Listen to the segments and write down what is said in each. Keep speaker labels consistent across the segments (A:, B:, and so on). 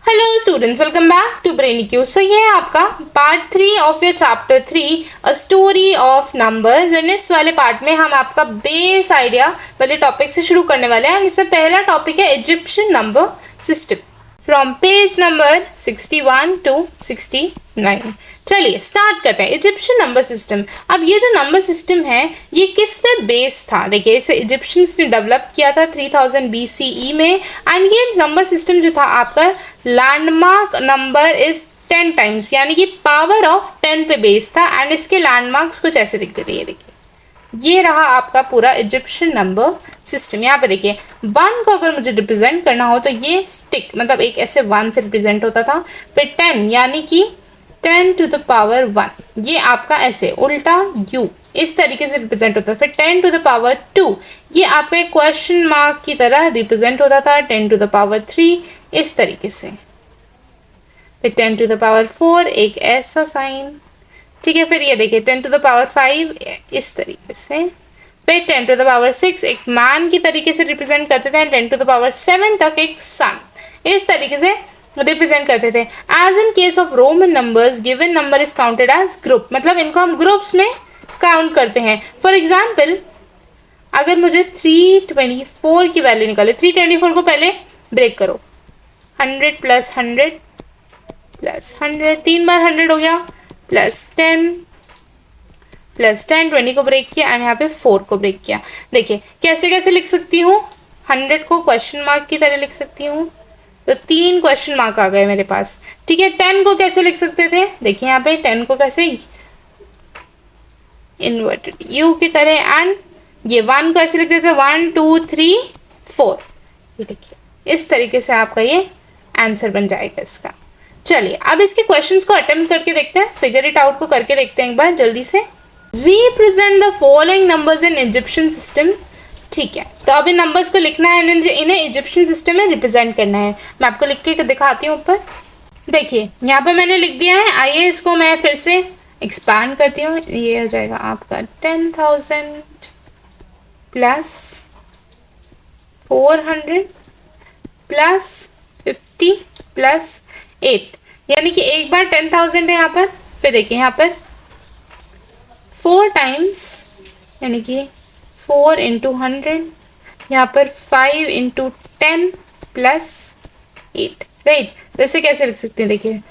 A: Hello students, welcome back to Brainiq. So ये है आपका part 3 of your chapter 3 a story of numbers. And इस वाले part में हम आपका बेस आइडिया वाले टॉपिक से शुरू करने वाले हैं। इसमें पहला टॉपिक है Egyptian number system from page number 61 to 69। चलिए स्टार्ट करते हैं। Egyptian number system. अब ये जो नंबर सिस्टम है ये किस पे बेस था? देखिए, इसे इजिप्शियंस ने डेवलप किया था 3000 BCE में। एंड ये नंबर सिस्टम जो था आपका लैंडमार्क नंबर इज 10 टाइम्स, यानी कि पावर ऑफ 10 पे बेस था। एंड इसके लैंडमार्क्स कुछ ऐसे दिखते थे। ये देखिए, ये रहा आपका पूरा इजिप्शियन नंबर सिस्टम। यहाँ पे देखिए, 1 को अगर मुझे रिप्रेजेंट करना हो तो ये स्टिक मतलब एक ऐसे 1 से रिप्रेजेंट होता था। फिर 10 यानी कि 10 टू द पावर 1, ये आपका ऐसे उल्टा u इस तरीके से रिप्रेजेंट होता था। फिर 10 टू द पावर 2, ये आपका एक क्वेश्चन मार्क की तरह रिप्रेजेंट होता था। 10 टू द पावर 3 इस तरीके से। फिर 10 टू द पावर 4 एक ऐसा साइन, ठीक है। फिर ये देखिए 10 टू द पावर 5 इस तरीके से। फिर 10 टू द पावर 6 एक मैन की तरीके से रिप्रेजेंट करते थे। 10 टू द पावर 7 तक एक सन इस तरीके से रिप्रेजेंट करते थे। As in case of Roman numbers, given number is counted as group, मतलब इनको हम ग्रुप्स में काउंट करते हैं। फॉर एग्जाम्पल, अगर मुझे 324 की वैल्यू निकाले, 324 को पहले ब्रेक करो। 100 प्लस 100 प्लस 100, 3 बार 100 हो गया, प्लस 10 प्लस 10, 20 को ब्रेक किया एंड यहाँ पे 4 को ब्रेक किया। देखिए कैसे कैसे लिख सकती हूँ। 100 को क्वेश्चन मार्क की तरह लिख सकती हूँ, तो 3 क्वेश्चन मार्क आ गए मेरे पास, ठीक है। 10 को कैसे लिख सकते थे? देखिए यहाँ पे 10 को कैसे इन्वर्टेड यू की तरह। एंड ये 1 को ऐसे लिखते थे 1 2 3 4। ये देखिए इस तरीके से आपका ये आंसर बन जाएगा इसका। चलिए अब इसके क्वेश्चंस को अटेम्प्ट करके देखते हैं, फिगर इट आउट को करके देखते हैं एक बार जल्दी से। Represent the following numbers in Egyptian system, ठीक है। तो अभी नंबर्स को लिखना है, इन्हें इजिप्शियन सिस्टम में रिप्रेजेंट करना है। मैं आपको लिख के दिखाती हूँ ऊपर। देखिए यहाँ पे मैंने लिख दिया है। आइए इसको मैं फिर से एक्सपैंड करती हूँ। ये हो जाएगा आपका 10,000 प्लस 400 प्लस 50 प्लस 8, यानी कि एक बार 10,000 है यहाँ पर। फिर देखिए यहाँ पर 4 टाइम्स, यानी कि 4 इंटू 100, यहाँ पर 5 इंटू 10 प्लस 8, राइट। तो इसे कैसे लिख सकते हैं? देखिए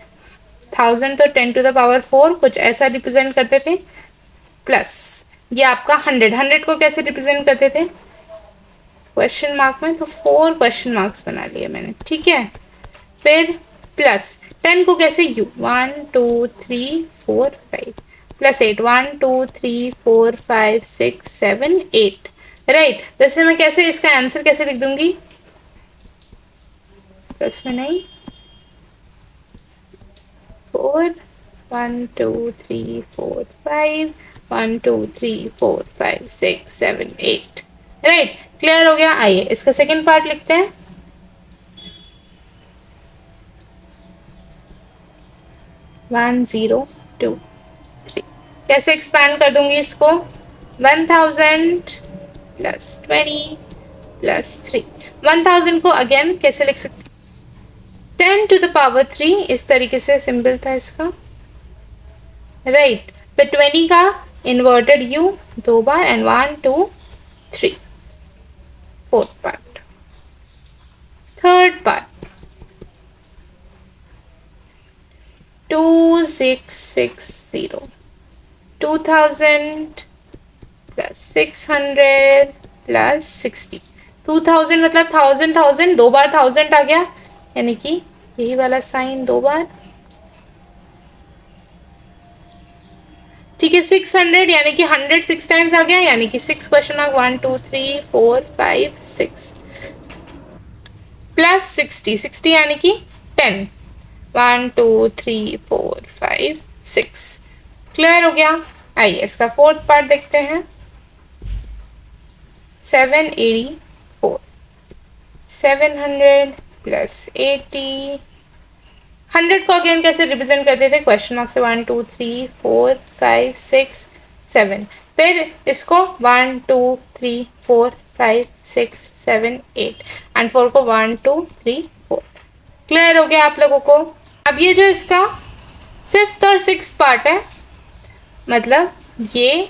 A: 1000 तो 10 टू द पावर 4 कुछ ऐसा रिप्रेजेंट करते थे, प्लस ये आपका 100 को कैसे रिप्रेजेंट करते थे क्वेश्चन मार्क में, तो 4 क्वेश्चन मार्क्स बना लिए मैंने, ठीक है। फिर प्लस 10 को कैसे u 1 2 3 4 5 प्लस 8 1 2 3 4 5 6 7 8, राइट। जैसे मैं कैसे इसका आंसर कैसे लिख दूंगी? प्लस में नहीं, 4 1 2 3 4 5 1 2 3 4 5 6 7 8, राइट। क्लियर हो गया। आइए इसका सेकेंड पार्ट लिखते हैं। 1 0 2 3 कैसे एक्सपैंड कर दूंगी इसको? 1000 प्लस 20 प्लस 3। 1000 को अगेन कैसे लिख सकते? 10 टू द पावर 3 इस तरीके से सिंबल था इसका, राइट। फिर 20 का inverted u 2 bar and 1 2 3। Fourth part, third part 2660, 2000 plus 600 plus 60। 2000 मतलब 1000 दो बार 1000 आ गया, यानी कि यही वाला साइन 2 बार, ठीक है। 600 यानी कि 100 6 टाइम्स आ गया, यानी कि 6 क्वेश्चन मार्क 1 2 3 4 5 6 प्लस 60 यानी कि 10 1 2 3 4 5 6। क्लियर हो गया। आइए इसका फोर्थ पार्ट देखते हैं। 784, 700 प्लस 80। 100 को अगेन कैसे रिप्रेजेंट करते थे क्वेश्चन मार्क से? 1 2 3 4 5 6 7। फिर इसको 1 2 3 4 5 6 7 8 एंड 4 को 1 2 3 4, क्लियर हो गया आप लोगों को। अब ये जो इसका 5th और 6th पार्ट है, मतलब ये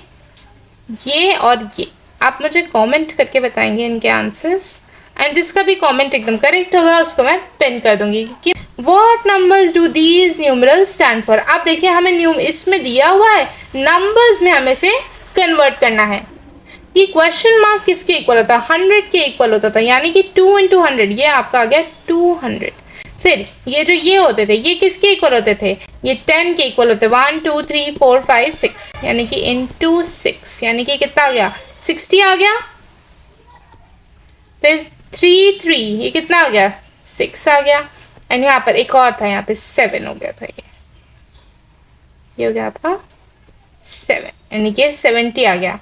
A: और ये, आप मुझे कमेंट करके बताएंगे इनके आंसर्स, एंड जिसका भी कमेंट एकदम करेक्ट होगा उसको मैं पिन कर दूंगी कि what numbers do these numerals stand for. आप देखिए हमें इसमें दिया हुआ है, नंबर्स में हमें से कन्वर्ट करना है। ये क्वेश्चन मार्क किसके इक्वल होता है, 100 के इक्वल होता था, यानी कि 2 × 100, ये आपका आ गया 200। फिर ये जो ये होते थे ये किसके इक्वल होते थे, ये 10 के इक्वल होते, 1 2 3 4 5 6, यानी कि इंटू 6, यानी कि कितना आ गया 60 आ गया। फिर 3 3, ये कितना आ गया 6 आ गया, एंड यहाँ पर एक और था, यहाँ पे 7 हो गया था, ये हो गया आपका 7, यानी कि 70 आ गया।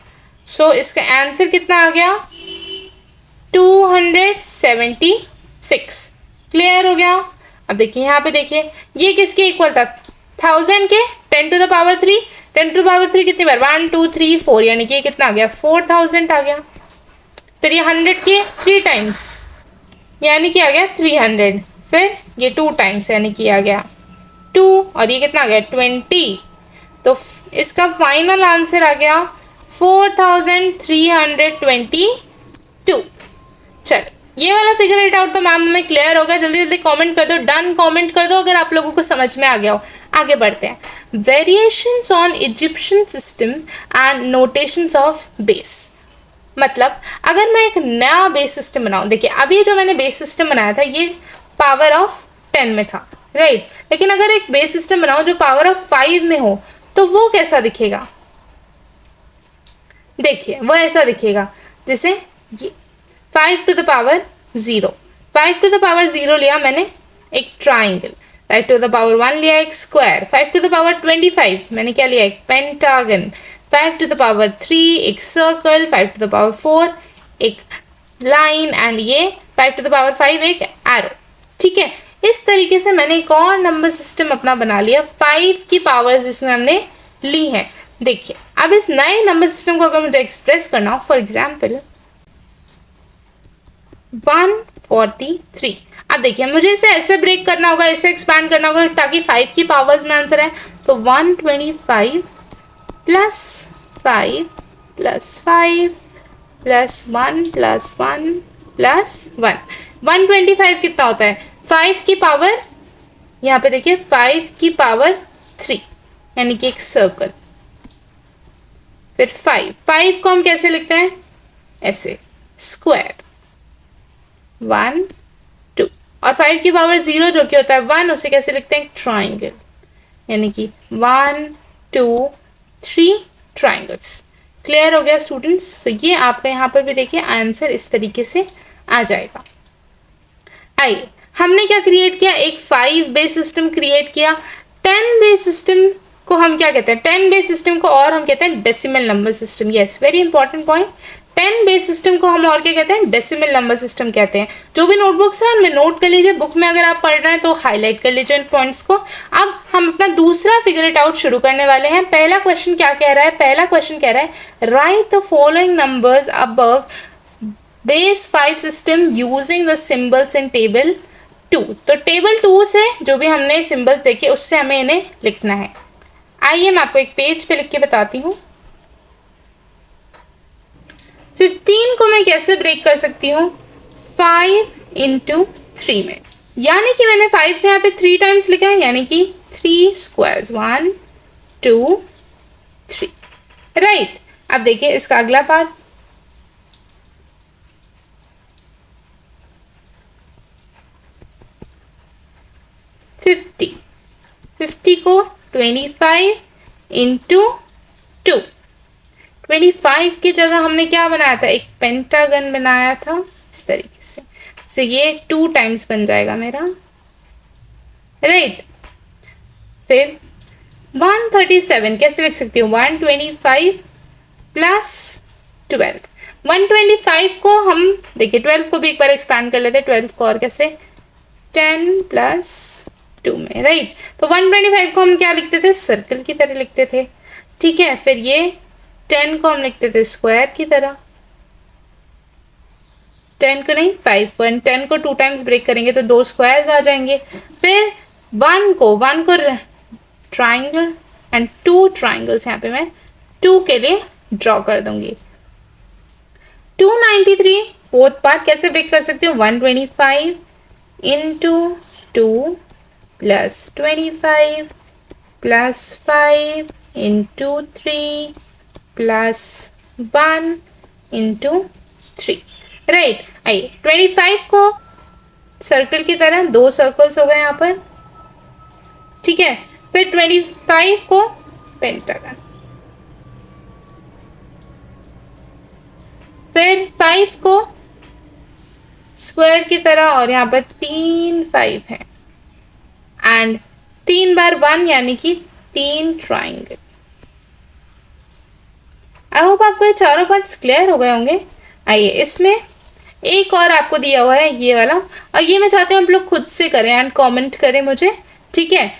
A: सो इसका आंसर कितना आ गया 276। क्लियर हो गया। अब देखिए यहाँ पे देखिए ये किसके इक्वल था, 1000 के 10 to the power 3, 10 to the power 3 कितनी बार 1 2 3 4, यानी कि ये कितना आ गया 4000 आ गया। फिर ये 100 के 3 टाइम्स, यानी कि आ गया 300। फिर ये 2 टाइम्स, यानी कि आ गया 2, और ये कितना आ गया 20। तो इसका फाइनल आंसर आ गया 4322। चल ये वाला फिगर इट आउट तो मैम हमें क्लियर होगा। जल्दी जल्दी कमेंट कर दो, डन कमेंट कर दो अगर आप लोगों को समझ में आ गया हो। आगे बढ़ते हैं, variations on Egyptian system and notations of base. मतलब अगर मैं एक नया बेस सिस्टम बनाऊं, देखिए अभी जो मैंने बेस सिस्टम बनाया था ये पावर ऑफ 10 में था, राइट। लेकिन अगर एक बेस सिस्टम बनाऊं जो पावर ऑफ 5 में हो तो वो कैसा दिखेगा, देखिए वो ऐसा दिखेगा जैसे ये 5 to the power 0, 5 to the power 0 लिया मैंने एक ट्राइंगल, 5 टू द पावर 1 लिया एक स्क्वायर, 5 टू द पावर 25 मैंने क्या लिया एक पेंटागन, 5 टू द पावर 3 एक सर्कल, 5 टू द पावर 4 एक लाइन, एंड ये 5 टू द पावर 5 एक एरो। ठीक है, इस तरीके से मैंने एक और नंबर सिस्टम अपना बना लिया, 5 की पावर्स जिसमें हमने ली हैं। देखिए अब इस नए नंबर सिस्टम को अगर मुझे एक्सप्रेस करना हो, फॉर एग्जाम्पल 143, अब देखिए मुझे इसे ऐसे ब्रेक करना होगा, ऐसे एक्सपैंड करना होगा ताकि 5 की पावर्स में आंसर है। तो 125 plus 5 plus 5 plus 1 plus 1 plus 1, 125 कितना होता है 5 की पावर, यहाँ पे देखिए 5 की पावर 3, यानी कि एक सर्कल। फिर 5 को हम कैसे लिखते हैं, ऐसे स्क्वायर 1 2, और 5 की पावर 0 जो कि होता है 1, उसे कैसे लिखते हैं ट्राइंगल, यानी कि 1 2 3 ट्राइंगल्स। क्लियर हो गया स्टूडेंट्स। तो ये आपका यहाँ पर भी देखिए आंसर इस तरीके से आ जाएगा। आइए हमने क्या क्रिएट किया, एक 5 बेस सिस्टम क्रिएट किया। 10 बेस सिस्टम को हम क्या कहते हैं, 10 बेस सिस्टम को और हम कहते हैं decimal number system. Yes, very important point. 10 base system को हम और क्या कहते हैं, डेसिमल नंबर सिस्टम कहते हैं। जो भी नोटबुक्स हैं उनमें नोट कर लीजिए, बुक में अगर आप पढ़ रहे हैं तो हाईलाइट कर लीजिए इन पॉइंट्स को। अब हम अपना दूसरा फिगर इट आउट शुरू करने वाले हैं। पहला क्वेश्चन क्या कह रहा है, पहला क्वेश्चन कह रहा है right the following numbers above base 5 system using the symbols in table 2। तो टेबल 2 से जो भी हमने सिंबल्स देखे उससे हमें इन्हें लिखना है। आइए मैं आपको एक पेज पे लिख के बताती हूँ। 15 को मैं कैसे ब्रेक कर सकती हूँ, 5 × 3 में, यानी कि मैंने 5 को यहाँ पे 3 टाइम्स लिखा है, यानी कि 3 स्क्वायर्स 1 2 3, राइट। अब देखिए इसका अगला पार्ट, फिफ्टी को 25 × 2, 25 की जगह हमने क्या बनाया था, एक पेंटागन बनाया था इस तरीके से। तो ये 2 टाइम्स बन जाएगा मेरा, राइट। फिर 137 कैसे लिख सकती हूँ, 125 प्लस 12। 125 को हम देखिए 12 को भी एक बार एक्सपैंड कर लेते हैं, 12 को और कैसे 10 प्लस 2 में, राइट। तो 125 को हम क्या लिखते थे, सर्कल की तरह लिखते थे, ठीक है। फिर ये 10 को हम लिखते थे स्क्वायर की तरह, 10 को नहीं 5 को, एंड 10 को 2 टाइम्स ब्रेक करेंगे तो 2 स्क्वायर्स आ जाएंगे। फिर 1 को ट्राइंगल एंड 2 ट्राइंगल्स यहाँ पे मैं 2 के लिए ड्रॉ कर दूंगी। 293 फोर्थ पार्ट कैसे ब्रेक कर सकती हूँ, 125 into 2 plus 25 plus 5 into 3 plus 1 into 3, right. आइए 25 को सर्कल की तरह 2 सर्कल्स हो गए यहाँ पर, ठीक है। फिर 25 को पेंटागन, फिर 5 को स्क्वायर की तरह, और यहाँ पर 3 5 है, एंड 3 बार 1 यानी कि 3 ट्राइंगल। आई होप आपको ये चारों पार्ट्स क्लियर हो गए होंगे। आइए इसमें एक और आपको दिया हुआ है ये वाला, और ये मैं चाहती हूँ आप लोग खुद से करें एंड कमेंट करें मुझे, ठीक है।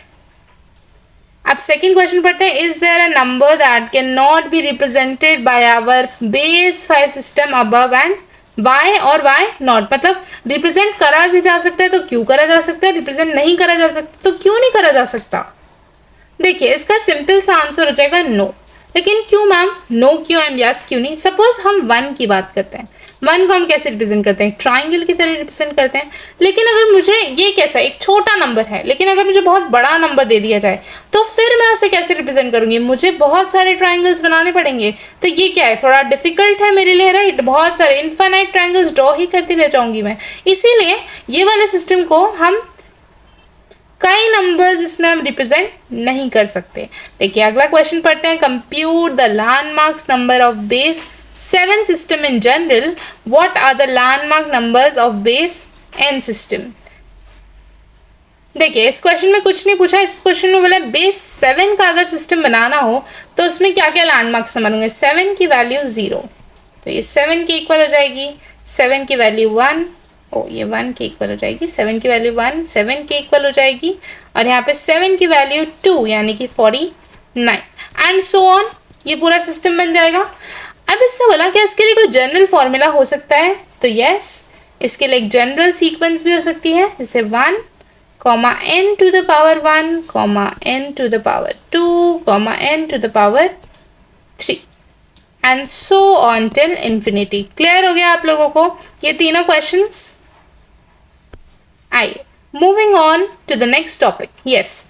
A: अब सेकंड क्वेश्चन पढ़ते हैं। Is there a number that can not be represented by our base 5 system above and why और वाई नॉट, मतलब रिप्रेजेंट करा भी जा सकता है तो क्यों करा जा सकता है, रिप्रेजेंट नहीं करा जा सकता तो क्यों नहीं करा जा सकता। देखिए इसका सिंपल सा आंसर हो जाएगा नो। लेकिन क्यों मैम, नो क्यों एंड यस क्यों नहीं। सपोज हम 1 की बात करते हैं, 1 को हम कैसे रिप्रेजेंट करते हैं, ट्राइंगल की तरह रिप्रेजेंट करते हैं। लेकिन अगर मुझे ये कैसा एक छोटा नंबर है, लेकिन अगर मुझे बहुत बड़ा नंबर दे दिया जाए तो फिर मैं उसे कैसे रिप्रेजेंट करूंगी, मुझे बहुत सारे ट्राइंगल्स बनाने पड़ेंगे। तो ये क्या है, थोड़ा डिफिकल्ट है मेरे लिए, राइट। बहुत सारे इनफाइनाइट ट्राइंगल्स ड्रॉ ही करती रह जाऊंगी मैं। इसीलिए ये वाले सिस्टम को हम कई नंबर्स इसमें हम रिप्रेजेंट नहीं कर सकते। देखिए अगला क्वेश्चन पढ़ते हैं। Compute the landmarks number of base 7 system in general, what are the landmark numbers of base n system. देखिए इस क्वेश्चन में कुछ नहीं पूछा, इस क्वेश्चन में बोला बेस 7 का अगर सिस्टम बनाना हो तो उसमें क्या क्या लैंडमार्क्स मानूंगे। 7 की वैल्यू 0, तो ये 7 के इक्वल हो जाएगी। 7 की वैल्यू 1, ये 1 के इक्वल हो जाएगी। 7 की वैल्यू 1 7 के इक्वल हो जाएगी, और यहाँ पे 7 की वैल्यू 2 यानी कि 49 एंड सो ऑन, ये पूरा सिस्टम बन जाएगा। अब इसने बोला कि इसके लिए कोई जनरल फॉर्मूला हो सकता है, तो यस इसके लिए एक जनरल सीक्वेंस भी हो सकती है, जैसे 1, n to the power 1, n to the power 2, n to the power 3 and so on till infinity. Clear हो गया आप लोगों को ये तीनों क्वेश्चंस। आइए moving on to the next topic. Yes,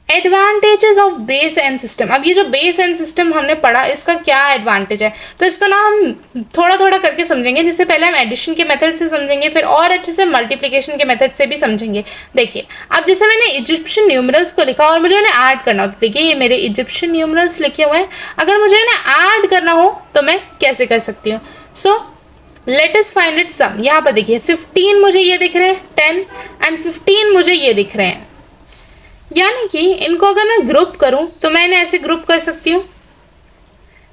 A: advantages of base N system. अब ये जो बेस एन सिस्टम हमने पढ़ा, इसका क्या एडवांटेज है, तो इसको ना हम थोड़ा थोड़ा करके समझेंगे। जिससे पहले हम एडिशन के मेथड से समझेंगे, फिर और अच्छे से मल्टीप्लिकेशन के मेथड से भी समझेंगे। देखिए अब जैसे मैंने इजिप्शियन न्यूमरल्स को लिखा और मुझे इन्हें ऐड करना हो, तो देखिए ये मेरे इजिप्शियन न्यूमरल्स लिखे हुए हैं। अगर मुझे इन्हें ऐड करना हो तो मैं कैसे कर सकती हूँ। So let us find it sum. यहाँ पर देखिए 15 मुझे ये दिख रहे हैं, 10 एंड 15 मुझे ये दिख रहे हैं, यानी कि इनको अगर मैं ग्रुप करूं तो मैं इन्हें ऐसे ग्रुप कर सकती हूँ,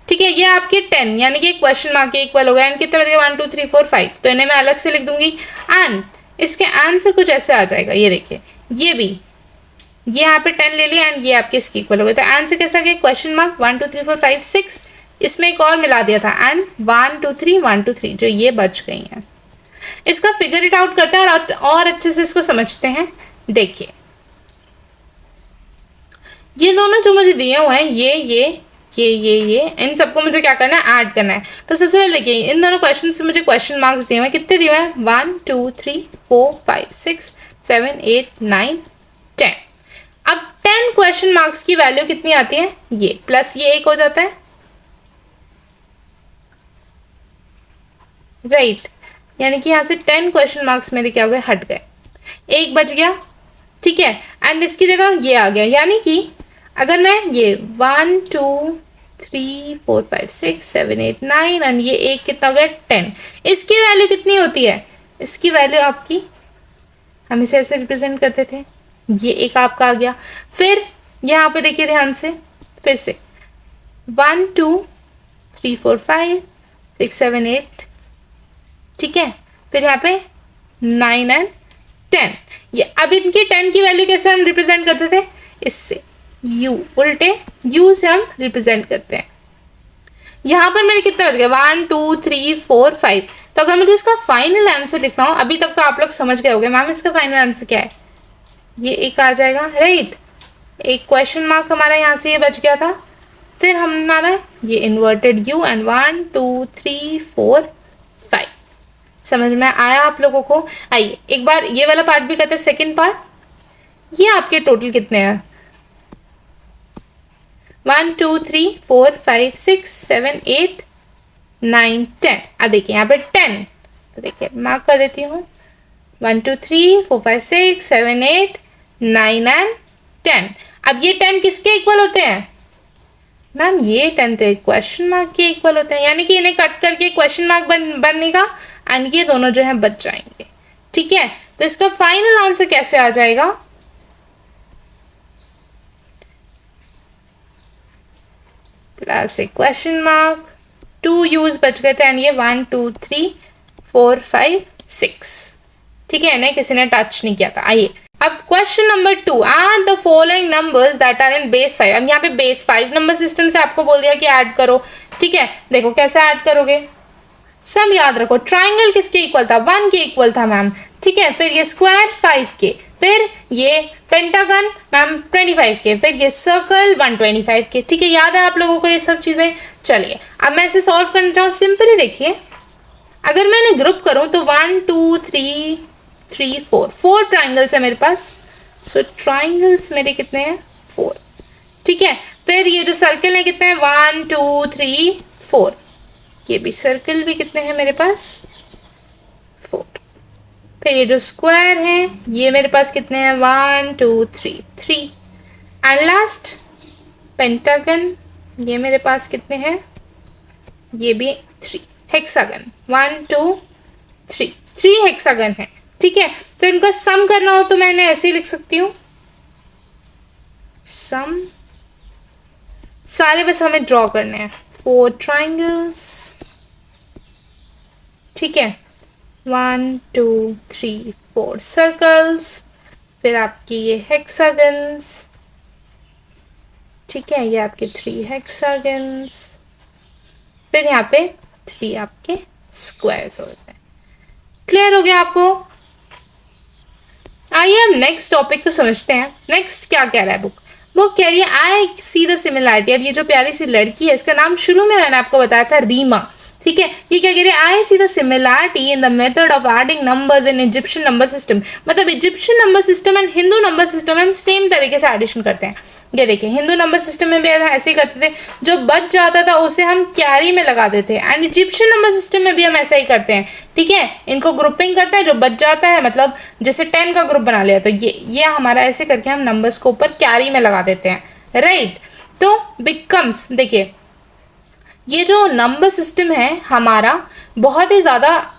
A: ठीक है। ये आपके 10 यानी कि एक क्वेश्चन मार्क के इक्वल हो गया। एंड कितने बन गए, 1 2 3 4 5, तो इन्हें मैं अलग से लिख दूंगी। एंड इसके आंसर कुछ ऐसे आ जाएगा, ये देखिए ये भी, ये यहाँ पे 10 ले लिया एंड ये आपके इसके इक्वल हो गए। तो आंसर कैसा आ गया, क्वेश्चन मार्क 1 2 3 4 5 6, इसमें एक और मिला दिया था एंड 1 2 3 1 2 3, जो ये बच गई हैं। इसका फिगर इट आउट करते हैं और अच्छे से इसको समझते हैं। देखिए ये दोनों जो मुझे दिए हुए हैं, ये इन सबको मुझे क्या करना है, ऐड करना है। तो सबसे पहले देखिए इन दोनों क्वेश्चन से मुझे क्वेश्चन मार्क्स दिए हुए हैं। कितने दिए हुए हैं, 1 2 3 4 5 6 7 8 9 10। अब 10 क्वेश्चन मार्क्स की वैल्यू कितनी आती है, ये प्लस ये एक हो जाता है, राइट। यानी कि यहाँ से 10 क्वेश्चन मार्क्स मेरे क्या हो गए, हट गए, एक बच गया, ठीक है। एंड इसकी जगह ये आ गया, यानी कि अगर मैं ये 1 2 3 4 5 6 7 8 9 एंड ये एक कितना हो गया 10, इसकी वैल्यू कितनी होती है, इसकी वैल्यू आपकी, हम इसे ऐसे रिप्रेजेंट करते थे, ये एक आपका आ गया। फिर यहाँ पे देखिए ध्यान से, फिर से 1 2 3 4 5 6 7 8, ठीक है। फिर यहाँ पे 9 एंड 10, ये अब इनकी 10 की वैल्यू कैसे हम रिप्रेजेंट करते थे, इससे u, उल्टे u से हम रिप्रेजेंट करते हैं। यहाँ पर मेरे कितने बच गए 1 2 3 4 5। तो अगर मुझे इसका फाइनल आंसर लिखना हो, अभी तक तो आप लोग समझ गए होंगे मैम इसका फाइनल आंसर क्या है, ये एक आ जाएगा राइट। एक क्वेश्चन मार्क हमारा यहाँ से ये बच गया था, फिर हमारा ये इन्वर्टेड यू एंड 1 2 3 4 5। समझ में आया आप लोगों को? आइए एक बार ये वाला पार्ट भी करते हैं, सेकेंड पार्ट। ये आपके टोटल कितने हैं 1 2 3 4 5 6 7 8 9 10। अब देखिए यहाँ पे 10, तो देखिए मार्क कर देती हूँ 1 2 3 4 5 6 7 8 9 एंड 10। अब ये 10 किसके इक्वल होते हैं मैम? ये 10 तो एक क्वेश्चन मार्क के इक्वल होते हैं, यानी कि इन्हें कट करके क्वेश्चन मार्क बनेगा एंड ये दोनों जो है बच जाएंगे। ठीक है, तो इसका फाइनल आंसर कैसे आ जाएगा? प्लस एक क्वेश्चन मार्क, 2 यूज बच गए थे एंड ये 1 2 3 4 5 6। ठीक है, इन्हें किसी ने टच नहीं किया था। आइए अब question number 2, are the following numbers that are in base 5। अब यहाँ पे बेस 5 नंबर सिस्टम से आपको बोल दिया कि ऐड करो। ठीक है, देखो कैसे ऐड करोगे, सब याद रखो। ट्राइंगल किसके इक्वल था 1 के इक्वल था मैम। ठीक है, फिर ये स्क्वायर 5 के, फिर ये पेंटागन मैम 25 के, फिर ये सर्कल 125 के। ठीक है, याद है आप लोगों को ये सब चीज़ें? चलिए अब मैं इसे सॉल्व करना चाहूँ। सिंपली देखिए, अगर मैं इन्हें ग्रुप करूँ तो 1 2 3 3 4 ट्राइंगल्स है मेरे पास। सो ट्राइंगल्स मेरे कितने हैं 4। ठीक है, फिर ये जो सर्कल है कितने हैं 1 2 3 4। ये भी सर्कल भी कितने हैं मेरे पास 4। फिर ये जो स्क्वायर है ये मेरे पास कितने हैं 1 2 3 3। एंड लास्ट पेंटागन, ये मेरे पास कितने हैं, ये भी 3। हेक्सागन 1 2 3 हेक्सागन है। ठीक है, तो इनका सम करना हो तो मैंने ऐसे ही लिख सकती हूँ सम। सारे बस हमें ड्रॉ करने हैं 4 ट्राइंगल्स। ठीक है, 1 2 3 4 सर्कल्स, फिर आपकी ये हेक्सागन्स। ठीक है, ये आपके 3 हेक्सागन्स, फिर यहाँ पे 3 आपके स्क्वायर्स होते हैं। क्लियर हो गया आपको? आइए हम नेक्स्ट टॉपिक को समझते हैं। नेक्स्ट क्या कह रहा है बुक कह रही है आई सी द सिमिलैरिटी। अब ये जो प्यारी सी लड़की है, इसका नाम शुरू में मैंने आपको बताया था रीमा। ठीक है, ये क्या कह रही है I see the similarity in the method of adding numbers in Egyptian number system. मतलब Egyptian number system and Hindu number system में हम सेम तरीके से एडिशन करते हैं। ये देखिए, हिंदू नंबर सिस्टम में भी ऐसे ही करते थे, जो बच जाता था उसे हम कैरी में लगा देते हैं, एंड इजिप्शियन नंबर सिस्टम में भी हम ऐसा ही करते हैं। ठीक है, इनको ग्रुपिंग करते हैं, जो बच जाता है मतलब जैसे 10 का ग्रुप बना लिया तो ये हमारा ऐसे करके हम नंबर्स को ऊपर कैरी में लगा देते हैं राइट। तो बिकम्स, देखिए ये जो नंबर सिस्टम है हमारा बहुत ही ज़्यादा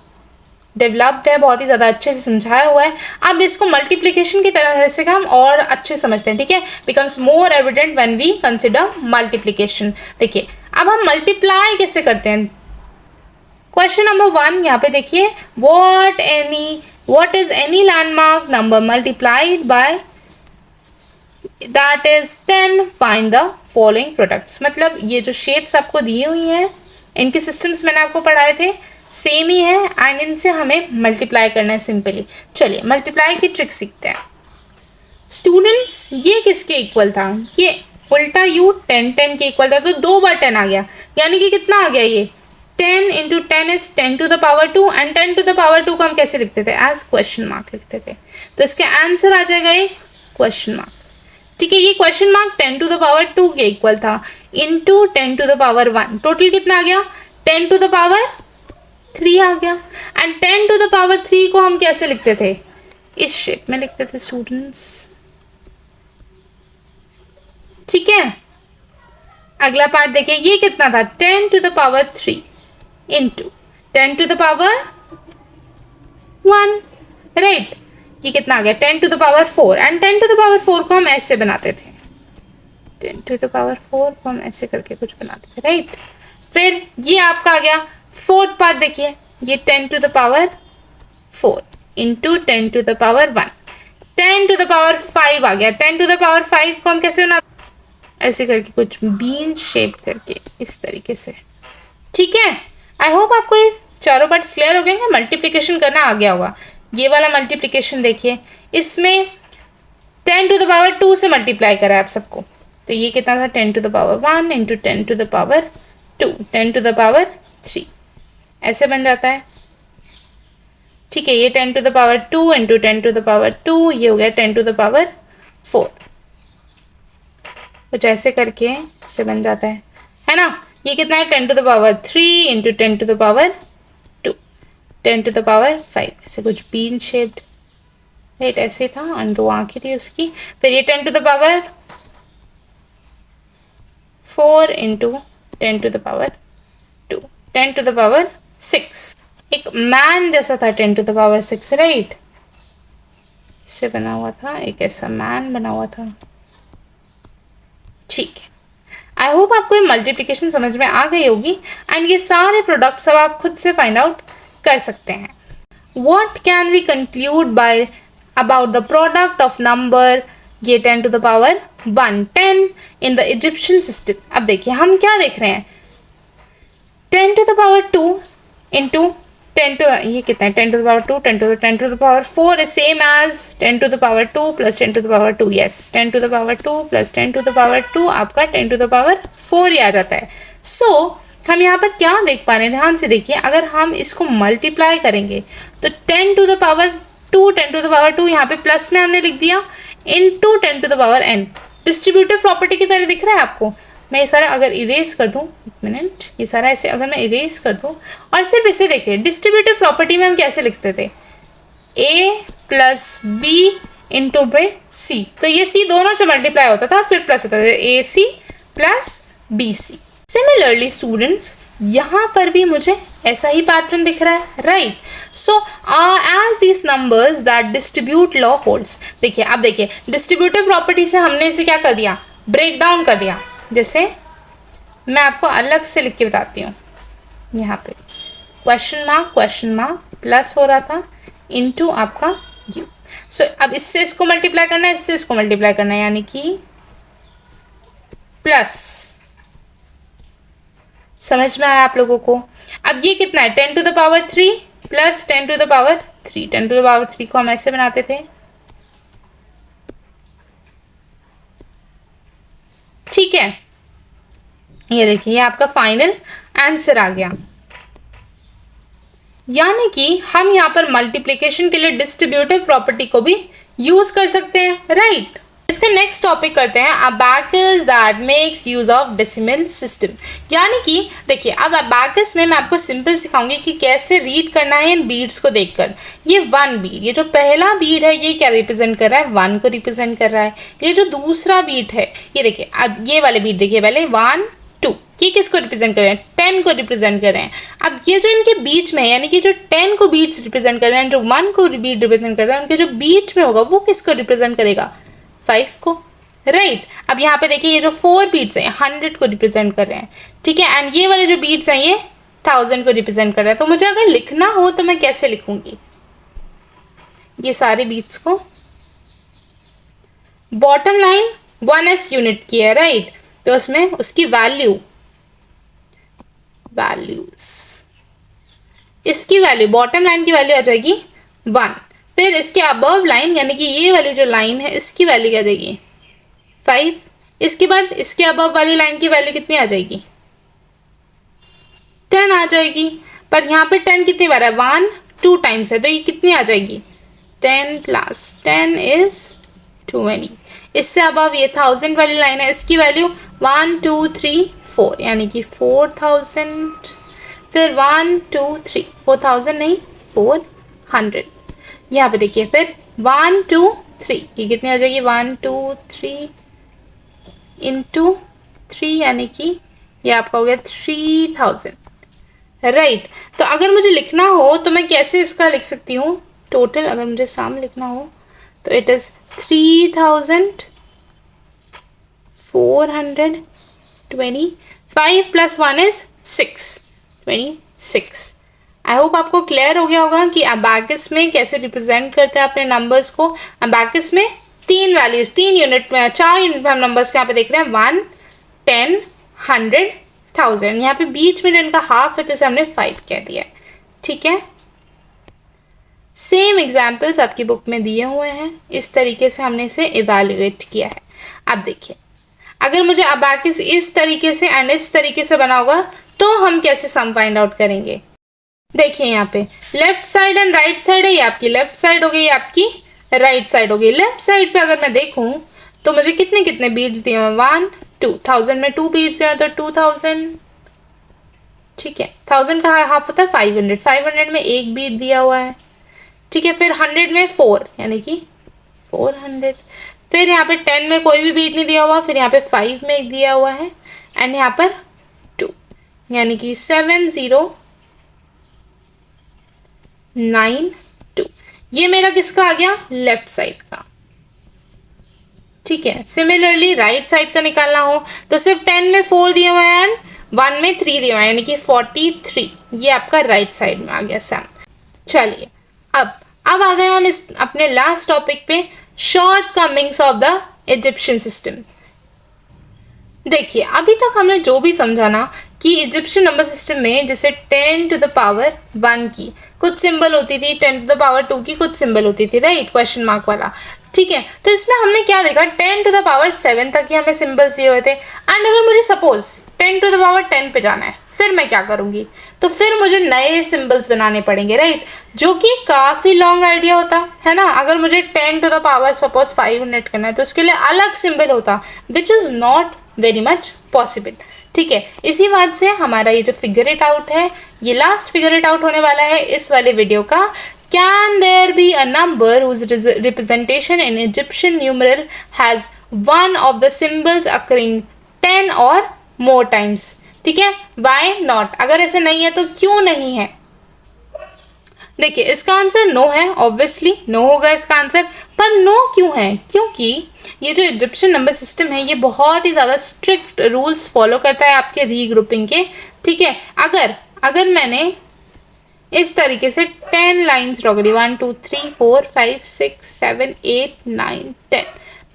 A: डेवलप्ड है, बहुत ही ज़्यादा अच्छे से समझाया हुआ है। अब इसको मल्टीप्लिकेशन की तरह से हम और अच्छे समझते हैं। ठीक है, becomes more evident when we consider multiplication. देखिए अब हम मल्टीप्लाई कैसे करते हैं। क्वेश्चन नंबर 1 यहाँ पे देखिए, what is any landmark number multiplied by that is 10 find the following products. मतलब ये जो शेप्स आपको दी हुई हैं, इनके सिस्टम्स मैंने आपको पढ़ाए थे, सेम ही है एंड इनसे हमें मल्टीप्लाई करना है सिंपली। चलिए मल्टीप्लाई की ट्रिक सीखते हैं स्टूडेंट्स। ये किसके इक्वल था, ये उल्टा यू 10 10 के इक्वल था, तो 2 बार 10 आ गया, यानी कि कितना आ गया ये 10 into 10 is 10 to the power 2 and 10 to the power 2 को हम कैसे लिखते थे एज क्वेश्चन मार्क लिखते थे। तो इसका आंसर आ जाएगा ये क्वेश्चन मार्क। ठीक है, ये question mark 10 to the power 2 के इक्वल था into 10 to the power 1, total कितना आ गया 10 टू द पावर 3 आ गया। एंड 10 टू द पावर 3 को हम कैसे लिखते थे, इस शेप में लिखते थे स्टूडेंट्स। ठीक है, अगला पार्ट देखिए, ये कितना था 10 to the power 3 into 10 to the power 1 right. ये कितना आ गया 10 to the power 4 and 10 to the power 4 को हम ऐसे बनाते थे, 10 टू द पावर 4 को हम ऐसे करके कुछ बनाते थे राइट। फिर ये आपका आ गया फोर्थ पार्ट, देखिए ये 10 to the power 4 into 10 to the power 1, 10 to the power 5 आ गया। 10 टू द पावर 5 को हम कैसे बनाते, ऐसे करके कुछ बीन शेप करके इस तरीके से ठीक है, आई होप आपको ये चारों पार्ट्स क्लियर हो गए। मल्टीप्लिकेशन करना आ गया होगा। ये वाला मल्टीप्लिकेशन देखिए, इसमें 10 टू द पावर 2 से मल्टीप्लाई करा है आप सबको, तो ये कितना था 10 to the power 1 into 10 to the power 2 10 to the power 3 ऐसे बन जाता है। ठीक है, ये 10 to the power 2 into 10 to the power 2, ये हो गया 10 टू द पावर 4, कुछ ऐसे करके ऐसे बन जाता है ना। ये कितना है 10 to the power 3 into 10 to the power 2 10 to the power 5, ऐसे कुछ बीन शेप्ड, राइट, ऐसे था और 2 आंखें थी उसकी। फिर ये 10 to the power 4 into 10 to the power 2 10 to the power 6, एक मैन जैसा था 10 टू द पावर 6, राइट, इससे बना हुआ था, एक ऐसा मैन बना हुआ था। ठीक है, आई होप आपको ये मल्टीप्लिकेशन समझ में आ गई होगी एंड ये सारे प्रोडक्ट्स अब आप खुद से फाइंड आउट कर सकते हैं। What can we conclude by about the product of number ये 10 to the power 1 10 in the Egyptian system। अब देखिए हम क्या देख रहे हैं, 10 to the power 2 into 10 to ये कितना है 10 to the power 2 10 to the power 4 is same as 10 to the power 2 plus 10 to the power 2, yes 10 to the power 2 plus 10 to the power 2 आपका 10 to the power 4 ही आ जाता है। सो हम यहाँ पर क्या देख पा रहे हैं, ध्यान से देखिए, अगर हम इसको मल्टीप्लाई करेंगे तो 10 to the power 2 10 to the power 2 यहाँ पे प्लस में हमने लिख दिया into 10 to the power n, distributive property की तरह दिख रहा है आपको। मैं ये सारा अगर इरेज कर दूँ, एक मिनट, ये सारा ऐसे अगर मैं इरेज कर दूँ और सिर्फ इसे देखिए, डिस्ट्रीब्यूटिव प्रॉपर्टी में हम कैसे लिखते थे, a plus B into by C, तो ये c दोनों से मल्टीप्लाई होता था और फिर प्लस होता था, A C plus B C. Similarly students यहाँ पर भी मुझे ऐसा ही पैटर्न दिख रहा है, right. So as this numbers that distribute law holds, देखिए अब देखिए डिस्ट्रीब्यूटिव प्रॉपर्टी से हमने इसे क्या कर दिया, ब्रेक डाउन कर दिया। जैसे मैं आपको अलग से लिख के बताती हूँ, यहाँ पे क्वेश्चन मार्क प्लस हो रहा था इनटू आपका यू। सो अब इससे इसको मल्टीप्लाई करना है, इससे इसको मल्टीप्लाई करना है, यानी कि प्लस। समझ में आया आप लोगों को। अब ये कितना है 10 to the power 3 plus 10 to the power 3, 10 to the power 3 को हम ऐसे बनाते थे, ठीक है। ये देखिए ये आपका फाइनल आंसर आ गया, यानी कि हम यहाँ पर मल्टीप्लिकेशन के लिए डिस्ट्रीब्यूटिव प्रॉपर्टी को भी यूज कर सकते हैं, राइट। इसका नेक्स्ट टॉपिक करते हैं abacus that makes use of decimal system. यानी कि देखिए अब अबैकस में मैं आपको सिंपल सिखाऊंगी कि कैसे रीड करना है इन बीड्स को देखकर। ये 1 बीड, ये जो पहला बीड है ये क्या रिप्रेजेंट कर रहा है, 1 को रिप्रेजेंट कर रहा है। ये जो दूसरा बीड है ये देखिए, अब ये वाले बीड देखिए पहले 1 2, ये किसको रिप्रेजेंट कर रहे हैं, 10 को रिप्रेजेंट कर रहे हैं। अब ये जो इनके बीच में है, यानी कि जो 10 को बीड्स रिप्रेजेंट कर रहे हैं, जो 1 को बीड रिप्रेजेंट कर रहे हैं, उनके जो बीच में होगा वो किसको रिप्रेजेंट करेगा, 5 को, राइट। अब यहाँ पे देखिए ये जो 4 बीट्स हैं 100 को रिप्रेजेंट कर रहे हैं, ठीक है। एंड ये वाले जो बीट्स हैं ये 1000 को रिप्रेजेंट कर रहे हैं। तो मुझे अगर लिखना हो तो मैं कैसे लिखूंगी ये सारे बीट्स को, बॉटम लाइन 1s यूनिट की है, राइट। तो उसमें उसकी वैल्यूज इसकी वैल्यू, बॉटम लाइन की वैल्यू आ जाएगी 1। फिर इसके अबव लाइन यानी कि ये वाली जो लाइन है इसकी वैल्यू क्या आ जाएगी 5। इसके बाद इसके अबव वाली लाइन की वैल्यू कितनी आ जाएगी 10 आ जाएगी। पर यहाँ पे 10 कितनी बार है, 1 2 टाइम्स है, तो ये कितनी आ जाएगी 10 प्लस 10 इज 20। इससे अबव ये 1000 वाली लाइन है, इसकी वैल्यू 1 2 3 4 यानी कि 4000। फिर 1 2 3 4000 नहीं 400। यहाँ पे देखिए फिर 1 2 3 ये कितनी आ जाएगी 1 2 3 इंटू 3 यानी कि ये आपका हो गया 3000, राइट। तो अगर मुझे लिखना हो तो मैं कैसे इसका लिख सकती हूँ टोटल, अगर मुझे साम लिखना हो तो it is 3420। 5 plus 1 is 6 26। I hope आपको क्लियर हो गया होगा कि अबैकस में कैसे रिप्रेजेंट करते हैं अपने नंबर्स को। अबैकस में 3 वैल्यूज 3 यूनिट में 4 यूनिट में हम नंबर्स को यहाँ पे देख रहे हैं 1 10 100 1000, यहाँ पे बीच में 10 का हाफ है तो इसे हमने 5 कह दिया है, ठीक है। सेम एग्जाम्पल्स आपकी बुक में दिए हुए हैं, इस तरीके से हमने इसे इवेल्युएट किया है। अब देखिए, अगर मुझे अबैकस इस तरीके से एंड इस तरीके से बना होगा तो हम कैसे सम फाइंड आउट करेंगे। देखिए यहाँ पे left side and right side है, ये आपकी लेफ्ट साइड हो गई, ये आपकी राइट साइड हो गई। लेफ्ट साइड पे अगर मैं देखूं तो मुझे कितने कितने बीट्स दिए हुए, 1 2, 1000 में 2 बीट्स दिए तो 2000, ठीक है। 1000 का हाफ होता है 500, 500 में एक बीट दिया हुआ है, ठीक है। फिर 100 में 4 यानी कि 400। फिर यहाँ पे 10 में कोई भी बीट नहीं दिया हुआ, फिर यहाँ पे 5 में एक दिया हुआ है एंड यहाँ पर 2 यानी कि 7092। ये मेरा किसका आ गया, लेफ्ट साइड का, ठीक है। सिमिलरली राइट साइड का निकालना हो तो सिर्फ 10 में 4 दिए हुए हैं एंड 1 में 3 दिए हुए हैं यानी कि 43। ये आपका राइट साइड में आ गया सम। चलिए अब आ गए हम इस अपने लास्ट टॉपिक पे, shortcomings of the Egyptian system. देखिए अभी तक हमने जो भी समझा ना कि इजिप्शियन नंबर सिस्टम में जैसे 10 टू द पावर 1 की कुछ सिंबल होती थी, 10 टू द पावर 2 की कुछ सिंबल होती थी, राइट, क्वेश्चन मार्क वाला, ठीक है। तो इसमें हमने क्या देखा, 10 टू द पावर 7 तक ही हमें सिंबल्स दिए हुए थे एंड अगर मुझे सपोज 10 टू द पावर 10 पे जाना है फिर मैं क्या करूँगी, तो फिर मुझे नए सिंबल्स बनाने पड़ेंगे, राइट, जो कि काफ़ी लॉन्ग आइडिया होता है ना। अगर मुझे 10 टू द पावर सपोज 500 करना है तो उसके लिए अलग सिंबल होता, which is not very much possible, ठीक है। इसी बात से हमारा ये जो फिगर इट आउट है, ये लास्ट फिगर इट आउट होने वाला है इस वाले वीडियो का। Can there be a number whose representation in Egyptian numeral has one of the symbols occurring 10 or more times, ठीक है। Why not, अगर ऐसे नहीं है तो क्यों नहीं है। देखिए इसका आंसर नो है, ऑब्वियसली नो होगा इसका आंसर, पर नो क्यों है, क्योंकि ये जो इजिप्शियन नंबर सिस्टम है ये बहुत ही ज़्यादा स्ट्रिक्ट रूल्स फॉलो करता है आपके रीग्रुपिंग के, ठीक है। अगर मैंने इस तरीके से 10 लाइन्स ड्रॉ करी, 1 2 3 4 5 6 7 8 9 10,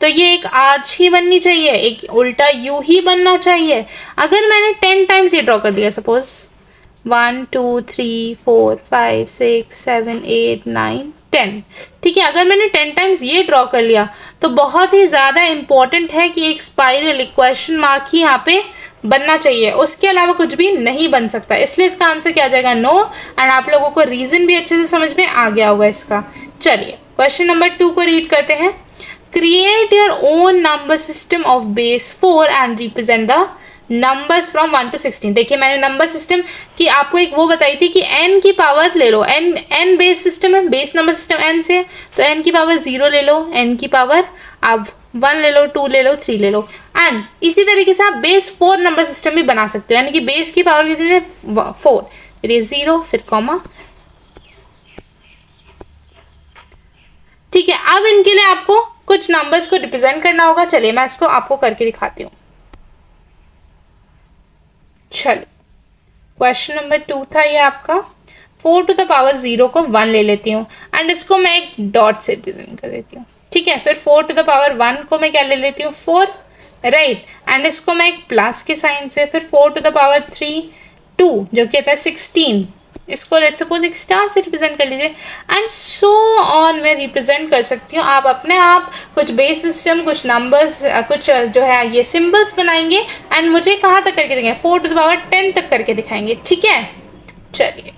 A: तो ये एक आर्च ही बननी चाहिए, एक उल्टा यू ही बनना चाहिए। अगर मैंने 10 टाइम्स ये ड्रॉ कर दिया, सपोज 1 2 3 4 5 6 7 8 9 10, ठीक है। अगर मैंने 10 टाइम्स ये ड्रॉ कर लिया तो बहुत ही ज़्यादा इंपॉर्टेंट है कि एक स्पाइरल, एक क्वेश्चन मार्क ही यहाँ पे बनना चाहिए, उसके अलावा कुछ भी नहीं बन सकता। इसलिए इसका आंसर क्या आ जाएगा, नो। एंड आप लोगों को रीज़न भी अच्छे से समझ में आ गया होगा इसका। चलिए क्वेश्चन नंबर 2 को रीड करते हैं। Create your own number system of base 4 and represent the numbers from 1 to 16। देखिए मैंने नंबर सिस्टम की आपको एक वो बताई थी कि n की पावर ले लो, n बेस सिस्टम है, बेस नंबर सिस्टम n से है तो n की पावर 0 ले लो, n की पावर अब 1 ले लो, 2 ले लो, 3 ले लो। एंड इसी तरीके से आप बेस 4 नंबर सिस्टम भी बना सकते हो, यानी कि बेस की पावर कितनी है 4, फिर ये 0 फिर कॉमा, ठीक है। अब इनके लिए आपको कुछ नंबर्स को रिप्रेजेंट करना होगा। चलिए मैं इसको आपको करके दिखाती हूँ। चलो क्वेश्चन नंबर 2 था ये आपका, 4 टू द पावर 0 को 1 ले लेती हूँ एंड इसको मैं एक डॉट से रिप्रेजेंट कर देती हूँ, ठीक है। फिर 4 टू द पावर 1 को मैं क्या ले लेती हूँ 4, राइट, एंड इसको मैं एक प्लस के साइन से, फिर 4 टू द पावर 3 2 जो कहता है 16, इसको लेट सपोज एक स्टार से रिप्रेजेंट कर लीजिए एंड सो ऑन मैं रिप्रेजेंट कर सकती हूँ। आप अपने आप कुछ बेस सिस्टम, कुछ नंबर्स, कुछ जो है ये सिंबल्स बनाएंगे एंड मुझे कहाँ तक करके दिखाएंगे, 4 टू द पावर 10 तक करके दिखाएंगे, ठीक है। चलिए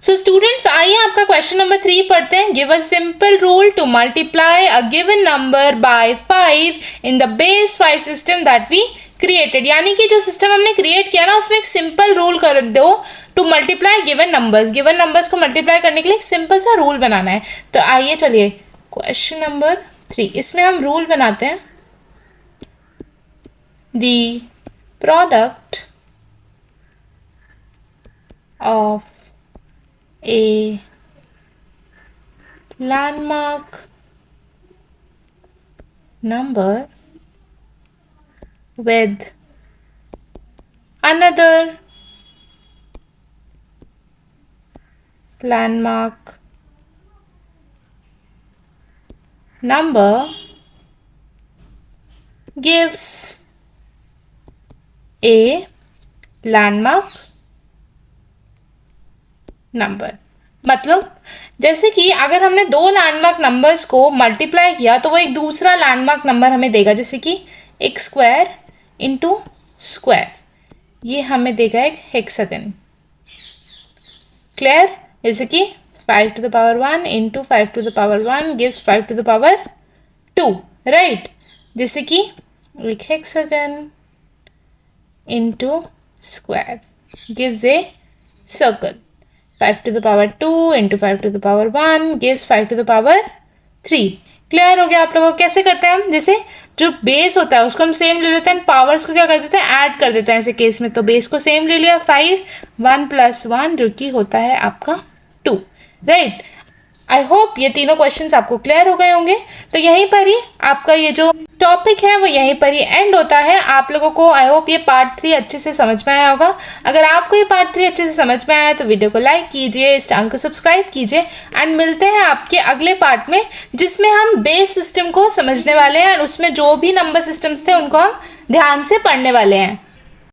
A: सो स्टूडेंट्स आइए आपका क्वेश्चन नंबर 3 पढ़ते हैं। Give a simple rule to multiply a given number by 5 in the base 5 system that we created, यानी कि जो सिस्टम हमने क्रिएट किया ना उसमें एक सिंपल रूल कर दो टू मल्टीप्लाई गिवन नंबर्स को मल्टीप्लाई करने के लिए एक सिंपल सा रूल बनाना है। तो आइए चलिए क्वेश्चन नंबर 3, इसमें हम रूल बनाते हैं। The product of a landmark number with another landmark number gives a landmark number. मतलब जैसे कि अगर हमने दो लैंडमार्क नंबर्स को मल्टीप्लाई किया तो वो एक दूसरा लैंडमार्क नंबर हमें देगा, जैसे कि एक स्क्वायर इंटू स्क्वायर, ये हमें देगा एक हेक्सागन। क्लियर? जैसे कि 5 to the power 1 into 5 to the power 1 gives 5 to the power 2, right? जैसे कि एक hexagon into square gives a circle. 5 to the power 2 into 5 to the power 1 gives 5 to the power 3। Clear हो गया आप लोगों को? कैसे करते हैं हम? जैसे जो बेस होता है उसको हम सेम ले लेते हैं, पावर्स को क्या कर देते हैं, ऐड कर देते हैं ऐसे केस में। तो बेस को सेम ले लिया 5, 1 + 1 जो कि होता है आपका 2, राइट? आई होप ये तीनों क्वेश्चंस आपको क्लियर हो गए होंगे। तो यहीं पर ही आपका ये जो टॉपिक है वो यहीं पर ही एंड होता है। आप लोगों को आई होप ये पार्ट 3 अच्छे से समझ में आया होगा। अगर आपको ये पार्ट 3 अच्छे से समझ में आया तो वीडियो को लाइक कीजिए, इस चैनल को सब्सक्राइब कीजिए एंड मिलते हैं आपके अगले पार्ट में, जिसमें हम बेस सिस्टम को समझने वाले हैं और उसमें जो भी नंबर सिस्टम्स थे उनको हम ध्यान से पढ़ने वाले हैं।